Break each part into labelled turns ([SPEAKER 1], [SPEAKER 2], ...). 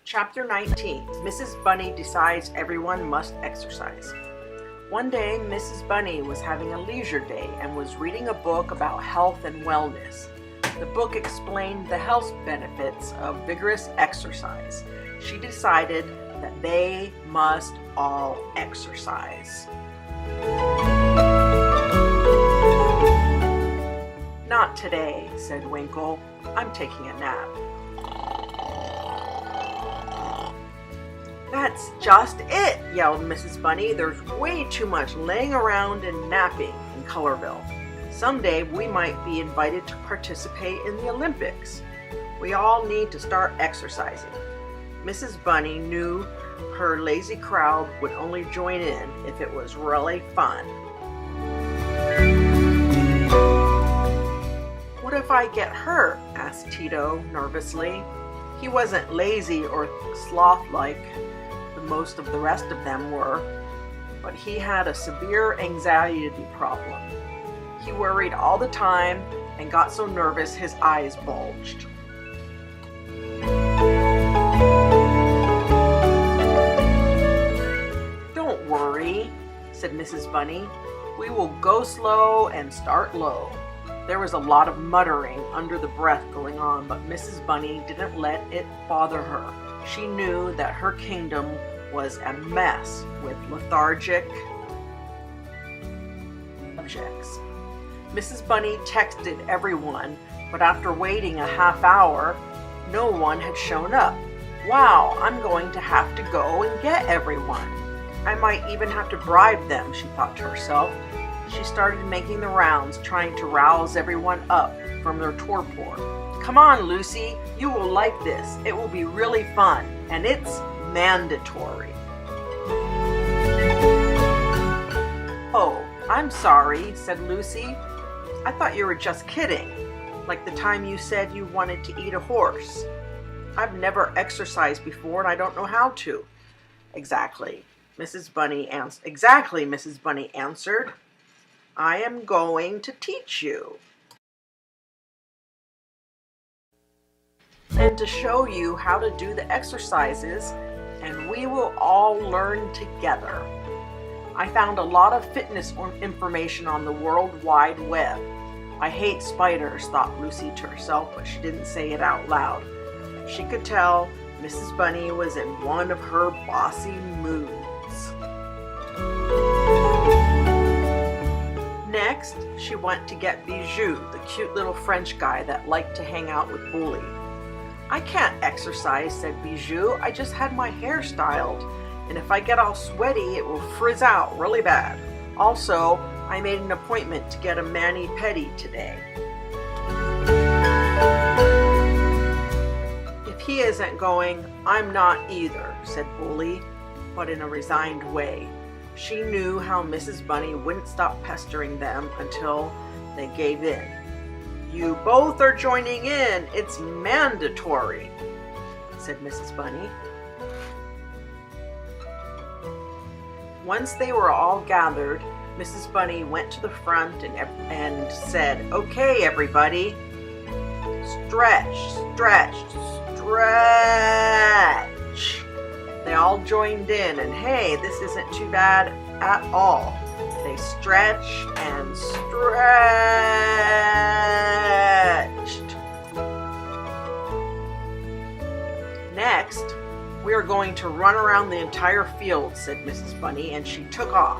[SPEAKER 1] Chapter 19. Mrs. Bunny decides everyone must exercise. One day, Mrs. Bunny was having a leisure day and was reading a book about health and wellness. The book explained the health benefits of vigorous exercise. She decided that they must all exercise. "Not today," said Winkle. "I'm taking a nap." "That's just it," yelled Mrs. Bunny. "There's way too much laying around and napping in Colorville. Someday we might be invited to participate in the Olympics. We all need to start exercising." Mrs. Bunny knew her lazy crowd would only join in if it was really fun. "What if I get hurt?" asked Tito nervously. He wasn't lazy or sloth-like most of the rest of them were, but he had a severe anxiety problem. He worried all the time and got so nervous his eyes bulged. "Don't worry," said Mrs. Bunny. "We will go slow and start low." There was a lot of muttering under the breath going on, but Mrs. Bunny didn't let it bother her. She knew that her kingdom was a mess with lethargic subjects. Mrs. Bunny texted everyone, but after waiting a half hour, no one had shown up. "Wow, I'm going to have to go and get everyone. I might even have to bribe them," she thought to herself. She started making the rounds, trying to rouse everyone up from their torpor. "Come on, Lucy, you will like this. It will be really fun, and it's mandatory." "Oh, I'm sorry," said Lucy. "I thought you were just kidding, like the time you said you wanted to eat a horse. I've never exercised before and I don't know how to." Exactly, Mrs. Bunny answered. "I am going to teach you, and to show you how to do the exercises, and we will all learn together. I found a lot of fitness information on the World Wide Web." "I hate spiders," thought Lucy to herself, but she didn't say it out loud. She could tell Mrs. Bunny was in one of her bossy moods. Next, she went to get Bijou, the cute little French guy that liked to hang out with Bully. "I can't exercise," said Bijou. "I just had my hair styled, and if I get all sweaty, it will frizz out really bad. Also, I made an appointment to get a mani-pedi today." "If he isn't going, I'm not either," said Bully, but in a resigned way. She knew how Mrs. Bunny wouldn't stop pestering them until they gave in. "You both are joining in. It's mandatory," said Mrs. Bunny. Once they were all gathered, Mrs. Bunny went to the front and said, "Okay, everybody, stretch, stretch, stretch." They all joined in, and hey, this isn't too bad at all. They stretch and stretched. "Next, we are going to run around the entire field," said Mrs. Bunny, and she took off.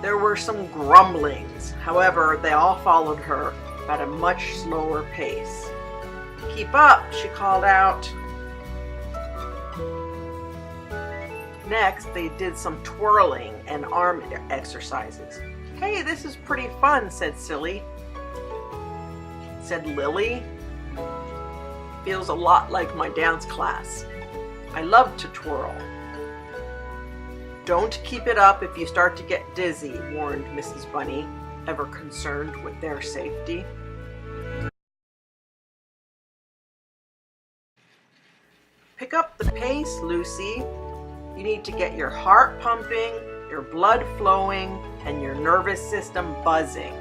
[SPEAKER 1] There were some grumblings. However, they all followed her at a much slower pace. "Keep up," she called out. Next, they did some twirling and arm exercises. "Hey, this is pretty fun," said Lily. "Feels a lot like my dance class. I love to twirl." "Don't keep it up if you start to get dizzy," warned Mrs. Bunny, ever concerned with their safety. "Pick up the pace, Lucy. You need to get your heart pumping, your blood flowing, and your nervous system buzzing."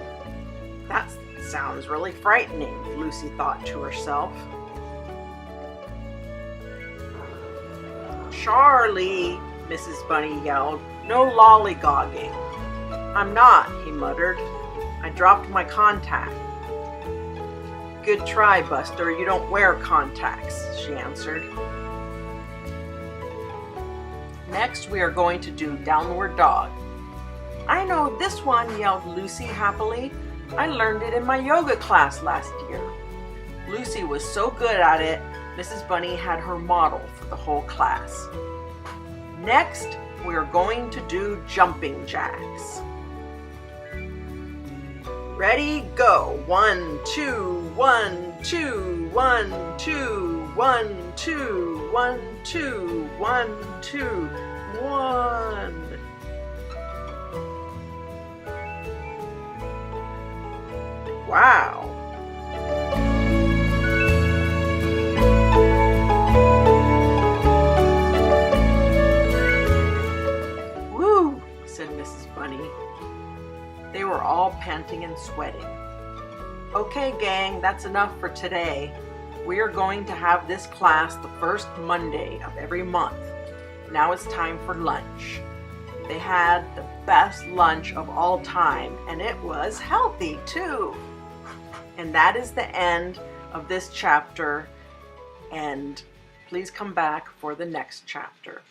[SPEAKER 1] That sounds really frightening, Lucy thought to herself. "Charlie," Mrs. Bunny yelled, "no lollygogging." "I'm not," he muttered. "I dropped my contact." "Good try, Buster. You don't wear contacts," she answered. Next, we are going to do downward dog. "I know this one," yelled Lucy happily. "I learned it in my yoga class last year." Lucy was so good at it, Mrs. Bunny had her model for the whole class. Next, we are going to do jumping jacks. Ready, go. 1, 2, 1, 2, 1, 2, 1, 2, 1, 2, 1, 2, 1. Wow. "Woo," said Mrs. Bunny. They were all panting and sweating. "Okay, gang, that's enough for today. We are going to have this class the first Monday of every month. Now it's time for lunch." They had the best lunch of all time, and it was healthy too. And that is the end of this chapter, and please come back for the next chapter.